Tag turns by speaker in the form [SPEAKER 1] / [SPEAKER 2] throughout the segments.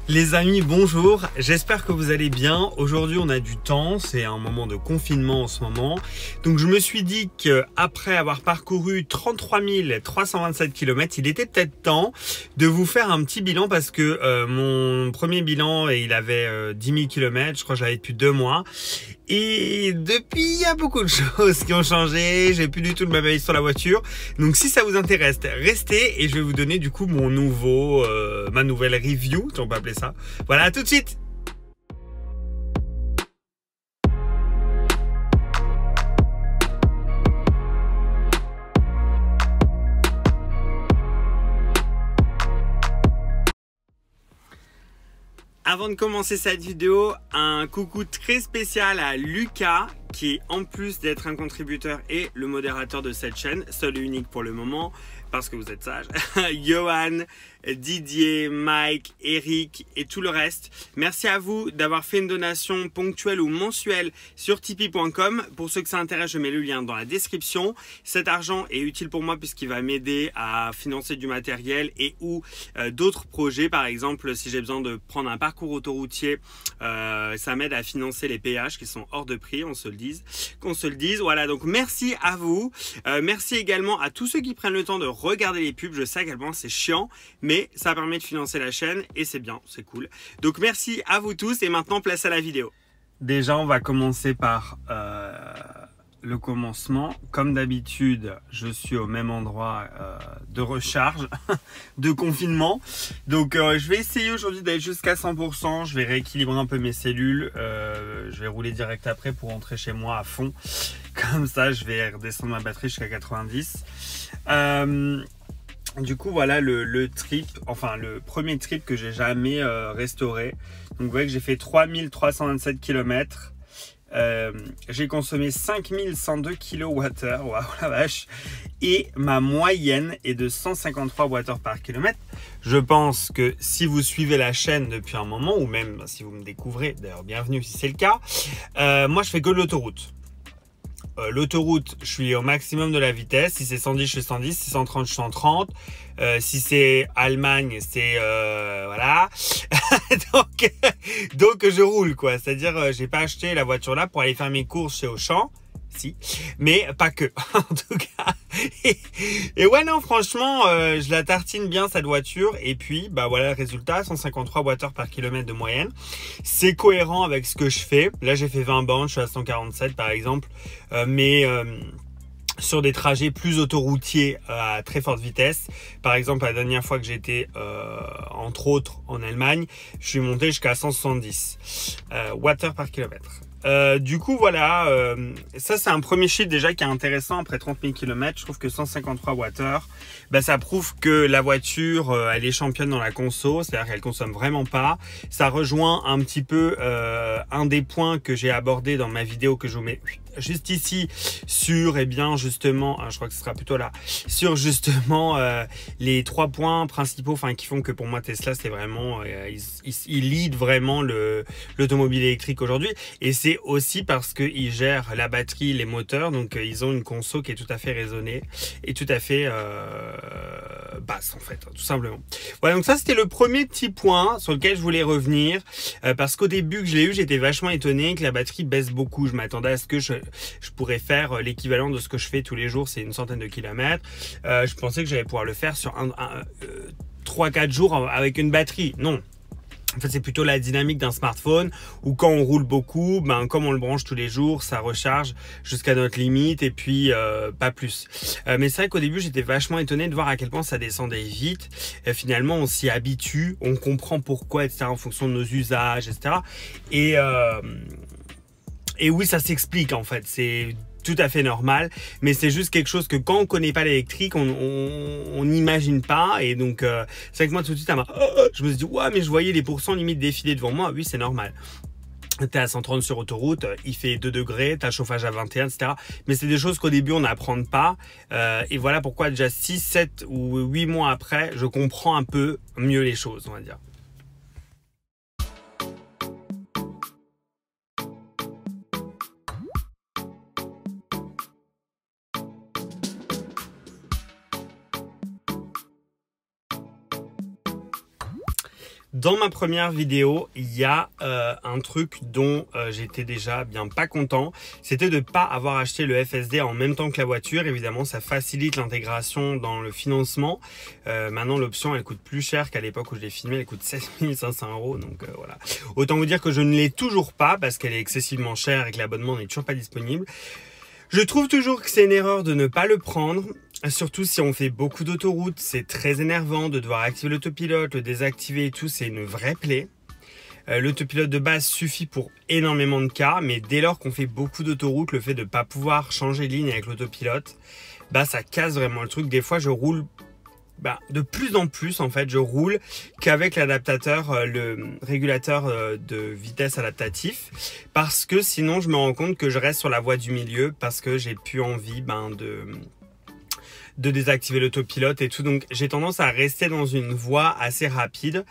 [SPEAKER 1] Les amis, bonjour, j'espère que vous allez bien. Aujourd'hui on a du temps, c'est un moment de confinement en ce moment. Donc je me suis dit qu'après avoir parcouru 33 327 km, il était peut-être temps de vous faire un petit bilan parce que mon premier bilan, il avait 10 000 km, je crois que j'avais depuis 2 mois. Et depuis, il y a beaucoup de choses qui ont changé, j'ai plus du tout le même avis sur la voiture. Donc si ça vous intéresse, restez et je vais vous donner du coup mon ma nouvelle review, si on peut appeler ça. Voilà, à tout de suite. Avant de commencer cette vidéo, un coucou très spécial à Lucas qui, en plus d'être un contributeur, est le modérateur de cette chaîne, seul et unique pour le moment, parce que vous êtes sages. Johan, Didier, Mike, Eric et tout le reste. Merci à vous d'avoir fait une donation ponctuelle ou mensuelle sur tipeee.com. Pour ceux que ça intéresse, je mets le lien dans la description. Cet argent est utile pour moi puisqu'il va m'aider à financer du matériel et ou d'autres projets. Par exemple, si j'ai besoin de prendre un parcours autoroutier, ça m'aide à financer les péages qui sont hors de prix, qu'on se le dise. Voilà, donc merci à vous. Merci également à tous ceux qui prennent le temps de regarder les pubs. Je sais à quel point c'est chiant, mais ça permet de financer la chaîne et c'est bien, c'est cool. Donc merci à vous tous et maintenant place à la vidéo. Déjà, on va commencer par le commencement. Comme d'habitude, je suis au même endroit de recharge, de confinement. Donc je vais essayer aujourd'hui d'aller jusqu'à 100%. Je vais rééquilibrer un peu mes cellules. Je vais rouler direct après pour rentrer chez moi à fond. Comme ça, je vais redescendre ma batterie jusqu'à 90. Du coup, voilà le trip, enfin le premier trip que j'ai jamais restauré. Donc vous voyez que j'ai fait 3327 km. J'ai consommé 5102 kWh, waouh la vache. Et ma moyenne est de 153 Wh par kilomètre. Je pense que si vous suivez la chaîne depuis un moment, ou même si vous me découvrez, d'ailleurs bienvenue si c'est le cas, moi je fais que de l'autoroute. L'autoroute, je suis au maximum de la vitesse. Si c'est 110, je fais 110. Si c'est 130, je suis 130. Si c'est Allemagne, c'est voilà. donc je roule quoi. C'est-à-dire, j'ai pas acheté la voiture là pour aller faire mes courses chez Auchan. Si, mais pas que. En tout cas. Et ouais non, franchement, je la tartine bien cette voiture. Et puis bah voilà le résultat, 153 Wh par kilomètre de moyenne. C'est cohérent avec ce que je fais. Là j'ai fait 20 bandes, je suis à 147 par exemple, mais sur des trajets plus autoroutiers à très forte vitesse. Par exemple, la dernière fois que j'étais, entre autres, en Allemagne, je suis monté jusqu'à 170 Wh par kilomètre. Du coup, voilà, ça c'est un premier chiffre déjà qui est intéressant après 30 000 km. Je trouve que 153 Wh, bah, ça prouve que la voiture, elle est championne dans la conso, c'est-à-dire qu'elle consomme vraiment pas. Ça rejoint un petit peu un des points que j'ai abordé dans ma vidéo que je vous mets juste ici sur, eh bien justement, je crois que ce sera plutôt là, sur justement les 3 points principaux, enfin qui font que pour moi Tesla c'est vraiment, ils lead vraiment l'automobile électrique aujourd'hui. Et c'est aussi parce qu'ils gèrent la batterie, les moteurs, donc ils ont une conso qui est tout à fait raisonnée et tout à fait basse en fait, tout simplement. Voilà, donc ça c'était le premier petit point sur lequel je voulais revenir, parce qu'au début que je l'ai eu, j'étais vachement étonné que la batterie baisse beaucoup. Je m'attendais à ce que je pourrais faire l'équivalent de ce que je fais tous les jours, c'est une centaine de kilomètres. Je pensais que j'allais pouvoir le faire sur 3-4 jours avec une batterie. Non. En fait, c'est plutôt la dynamique d'un smartphone où quand on roule beaucoup, ben, comme on le branche tous les jours, ça recharge jusqu'à notre limite et puis pas plus. Mais c'est vrai qu'au début, j'étais vachement étonné de voir à quel point ça descendait vite. Et finalement, on s'y habitue, on comprend pourquoi, etc., en fonction de nos usages, etc. Et oui, ça s'explique en fait. C'est tout à fait normal, mais c'est juste quelque chose que quand on connaît pas l'électrique, on n'imagine pas. Et donc c'est vrai que moi tout de suite je me suis dit ouais, mais je voyais les pourcents limite défiler devant moi. Oui, c'est normal. T'es à 130 sur autoroute, il fait 2 degrés, t'as chauffage à 21, etc. Mais c'est des choses qu'au début on n'apprend pas. Et voilà pourquoi déjà 6, 7 ou 8 mois après, je comprends un peu mieux les choses, on va dire. Dans ma première vidéo, il y a un truc dont j'étais déjà bien pas content. C'était de ne pas avoir acheté le FSD en même temps que la voiture. Évidemment, ça facilite l'intégration dans le financement. Maintenant, l'option, elle coûte plus cher qu'à l'époque où je l'ai filmé. Elle coûte 7 500 €. Donc voilà. Autant vous dire que je ne l'ai toujours pas parce qu'elle est excessivement chère et que l'abonnement n'est toujours pas disponible. Je trouve toujours que c'est une erreur de ne pas le prendre. Surtout si on fait beaucoup d'autoroutes, c'est très énervant de devoir activer l'autopilote, le désactiver et tout, c'est une vraie plaie. L'autopilote de base suffit pour énormément de cas, mais dès lors qu'on fait beaucoup d'autoroutes, le fait de ne pas pouvoir changer de ligne avec l'autopilote, bah ça casse vraiment le truc. Des fois, je roule de plus en plus, en fait, je roule qu'avec l'adaptateur, le régulateur de vitesse adaptatif, parce que sinon, je me rends compte que je reste sur la voie du milieu parce que j'ai plus envie de désactiver l'autopilote et tout. Donc j'ai tendance à rester dans une voie assez rapide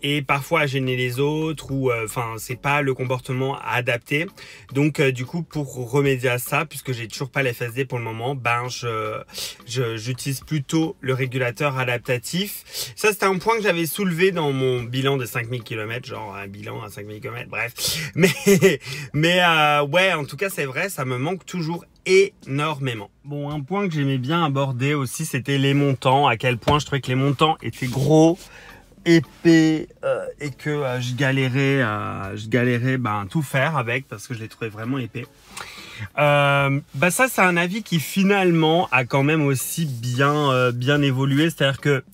[SPEAKER 1] et parfois à gêner les autres ou c'est pas le comportement adapté. Donc du coup, pour remédier à ça, puisque j'ai toujours pas l'FSD pour le moment, j'utilise plutôt le régulateur adaptatif. Ça, c'était un point que j'avais soulevé dans mon bilan de 5000 km, genre un bilan à 5000 km, bref. Mais ouais, en tout cas, c'est vrai, ça me manque toujours énormément. Bon, un point que j'aimais bien aborder aussi, c'était les montants, à quel point je trouvais que les montants étaient gros, épais et que je galérais à tout faire avec parce que je les trouvais vraiment épais. Ça, c'est un avis qui finalement a quand même aussi bien évolué, c'est-à-dire que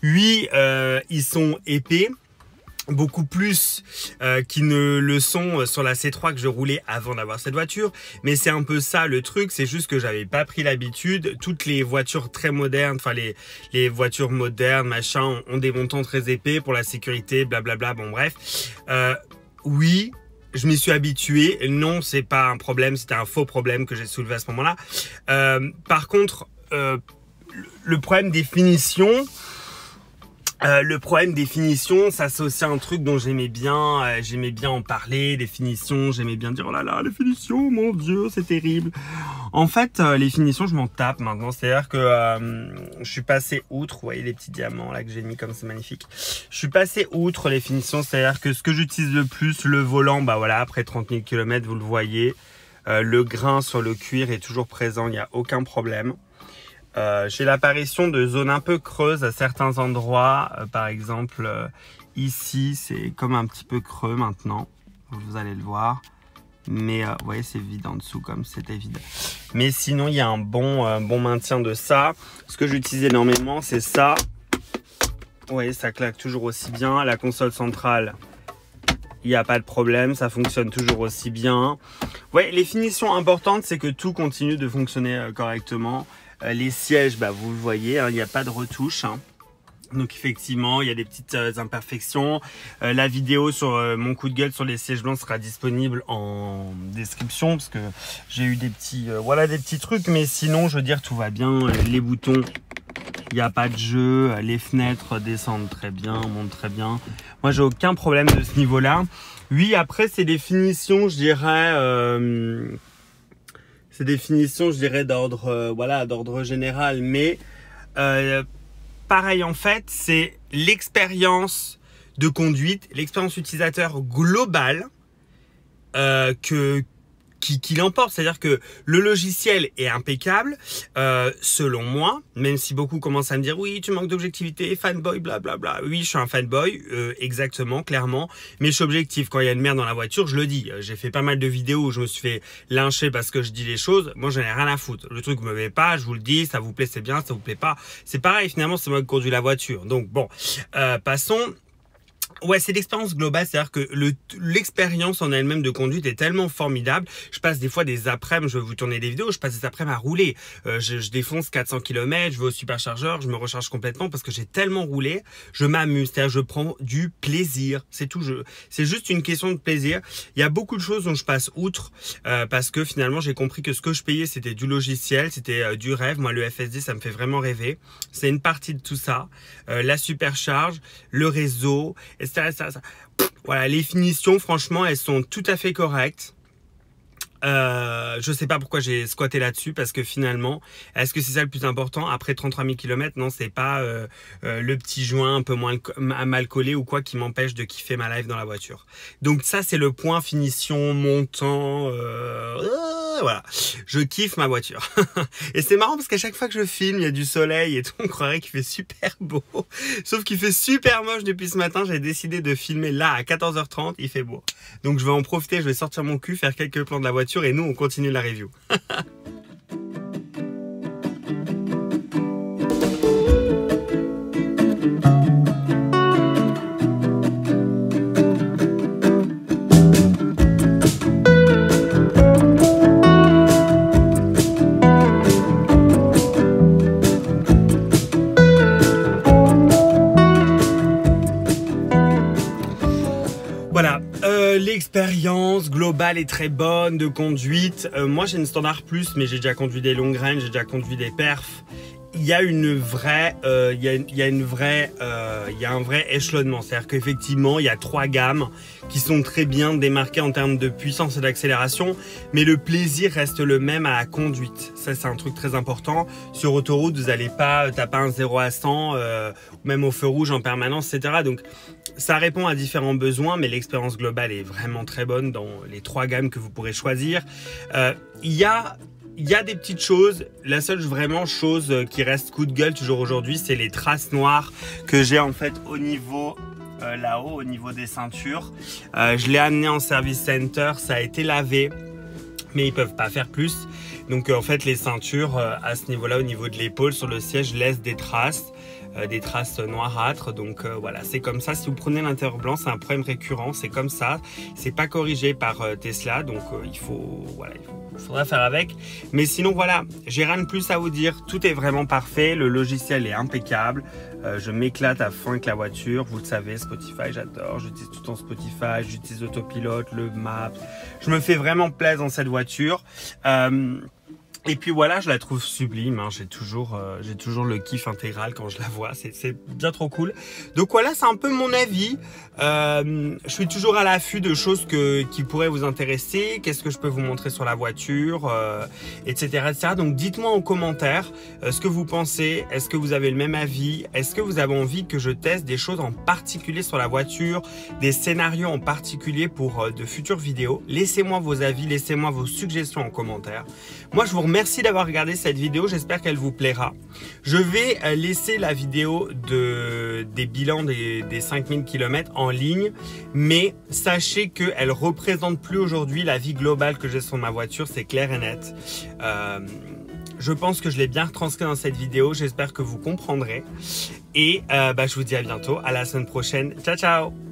[SPEAKER 1] oui, ils sont épais, beaucoup plus qui ne le sont sur la C3 que je roulais avant d'avoir cette voiture, mais c'est un peu ça le truc, c'est juste que j'avais pas pris l'habitude. Toutes les voitures très modernes, enfin les voitures modernes machin ont des montants très épais pour la sécurité, blablabla, bon bref, oui, je m'y suis habitué. Non, c'est pas un problème, c'était un faux problème que j'ai soulevé à ce moment-là. Par contre, le problème des finitions, ça c'est aussi un truc dont j'aimais bien en parler, des finitions, j'aimais bien dire oh là là, les finitions, mon Dieu, c'est terrible. En fait, les finitions, je m'en tape maintenant, c'est-à-dire que je suis passé outre, vous voyez les petits diamants là que j'ai mis comme c'est magnifique. Je suis passé outre les finitions, c'est-à-dire que ce que j'utilise le plus, le volant, voilà, après 30 000 km, vous le voyez, le grain sur le cuir est toujours présent, il n'y a aucun problème. J'ai l'apparition de zones un peu creuses à certains endroits, par exemple ici c'est comme un petit peu creux maintenant, vous allez le voir, mais vous voyez c'est vide en dessous comme c'était vide, mais sinon il y a un bon maintien de ça. Ce que j'utilise énormément c'est ça, vous voyez ça claque toujours aussi bien, la console centrale il n'y a pas de problème, ça fonctionne toujours aussi bien. Ouais, les finitions importantes c'est que tout continue de fonctionner correctement. Les sièges, vous le voyez, il n'y a pas de retouche. Donc effectivement, il y a des petites imperfections. La vidéo sur mon coup de gueule sur les sièges blancs sera disponible en description parce que j'ai eu des petits trucs. Mais sinon, je veux dire, tout va bien. Les boutons, il n'y a pas de jeu. Les fenêtres descendent très bien, montent très bien. Moi, j'ai aucun problème de ce niveau-là. Oui, après, c'est des finitions, je dirais... c'est des finitions, je dirais, d'ordre général, mais pareil en fait, c'est l'expérience de conduite, l'expérience utilisateur globale qui l'emporte. C'est-à-dire que le logiciel est impeccable, selon moi, même si beaucoup commencent à me dire oui, tu manques d'objectivité, fanboy, blablabla. Oui, je suis un fanboy, exactement, clairement, mais je suis objectif. Quand il y a une merde dans la voiture, je le dis. J'ai fait pas mal de vidéos où je me suis fait lyncher parce que je dis les choses. Moi, j'en ai rien à foutre. Le truc me plaît pas, je vous le dis, ça vous plaît, c'est bien, ça vous plaît pas. C'est pareil, finalement, c'est moi qui conduis la voiture. Donc bon, passons. Ouais, c'est l'expérience globale, c'est-à-dire que l'expérience en elle-même de conduite est tellement formidable. Je passe des fois des après-midi, je vais vous tourner des vidéos, je passe des après-midi à rouler. Je défonce 400 km, je vais au superchargeur, je me recharge complètement parce que j'ai tellement roulé, je m'amuse, c'est-à-dire je prends du plaisir, c'est tout. C'est juste une question de plaisir. Il y a beaucoup de choses dont je passe outre parce que finalement j'ai compris que ce que je payais c'était du logiciel, c'était du rêve. Moi le FSD ça me fait vraiment rêver. C'est une partie de tout ça. La supercharge, le réseau, etc. Voilà, les finitions, franchement, elles sont tout à fait correctes. Je sais pas pourquoi j'ai squatté là-dessus, parce que finalement, est-ce que c'est ça le plus important après 33 000 km? Non, c'est pas le petit joint un peu moins mal collé ou quoi qui m'empêche de kiffer ma life dans la voiture. Donc ça, c'est le point finition, montant, voilà. Je kiffe ma voiture. Et c'est marrant parce qu'à chaque fois que je filme, il y a du soleil et tout, on croirait qu'il fait super beau. Sauf qu'il fait super moche depuis ce matin. J'ai décidé de filmer là à 14h30, il fait beau. Donc je vais en profiter, je vais sortir mon cul, faire quelques plans de la voiture et nous on continue la review. Voilà, l'expérience globale est très bonne de conduite. Moi j'ai une standard plus, mais j'ai déjà conduit des longues range, j'ai déjà conduit des perfs. Il y a une vraie, il y a un vrai échelonnement. C'est-à-dire qu'effectivement, il y a 3 gammes qui sont très bien démarquées en termes de puissance et d'accélération, mais le plaisir reste le même à la conduite. Ça, c'est un truc très important. Sur autoroute, vous n'allez pas taper un 0 à 100, même au feu rouge en permanence, etc. Donc, ça répond à différents besoins, mais l'expérience globale est vraiment très bonne dans les 3 gammes que vous pourrez choisir. Il y a des petites choses. La seule vraiment chose qui reste coup de gueule toujours aujourd'hui, c'est les traces noires que j'ai en fait au niveau là-haut, au niveau des ceintures. Je l'ai amené en service center, ça a été lavé, mais ils peuvent pas faire plus. Donc en fait les ceintures à ce niveau-là, au niveau de l'épaule, sur le siège, laissent des traces noirâtres. Donc voilà, c'est comme ça. Si vous prenez l'intérieur blanc, c'est un problème récurrent, c'est comme ça. C'est pas corrigé par Tesla, donc il faudra faire avec. Mais sinon voilà, j'ai rien de plus à vous dire. Tout est vraiment parfait, le logiciel est impeccable. Je m'éclate à fond avec la voiture, vous le savez, Spotify j'adore, j'utilise tout le temps Spotify, j'utilise Autopilot, le Maps. Je me fais vraiment plaisir dans cette voiture. Et puis voilà, je la trouve sublime, hein. J'ai toujours le kiff intégral quand je la vois, c'est bien trop cool. Donc voilà, c'est un peu mon avis. Je suis toujours à l'affût de choses qui pourraient vous intéresser. Qu'est-ce que je peux vous montrer sur la voiture, etc., etc. Donc dites-moi en commentaire ce que vous pensez. Est-ce que vous avez le même avis? Est-ce que vous avez envie que je teste des choses en particulier sur la voiture, des scénarios en particulier pour de futures vidéos? Laissez-moi vos avis, laissez-moi vos suggestions en commentaire. Moi, je vous remercie d'avoir regardé cette vidéo, j'espère qu'elle vous plaira. Je vais laisser la vidéo des bilans des 5000 km en ligne, mais sachez qu'elle ne représente plus aujourd'hui la vie globale que j'ai sur ma voiture, c'est clair et net. Je pense que je l'ai bien retranscrit dans cette vidéo, j'espère que vous comprendrez. Et je vous dis à bientôt, à la semaine prochaine. Ciao, ciao!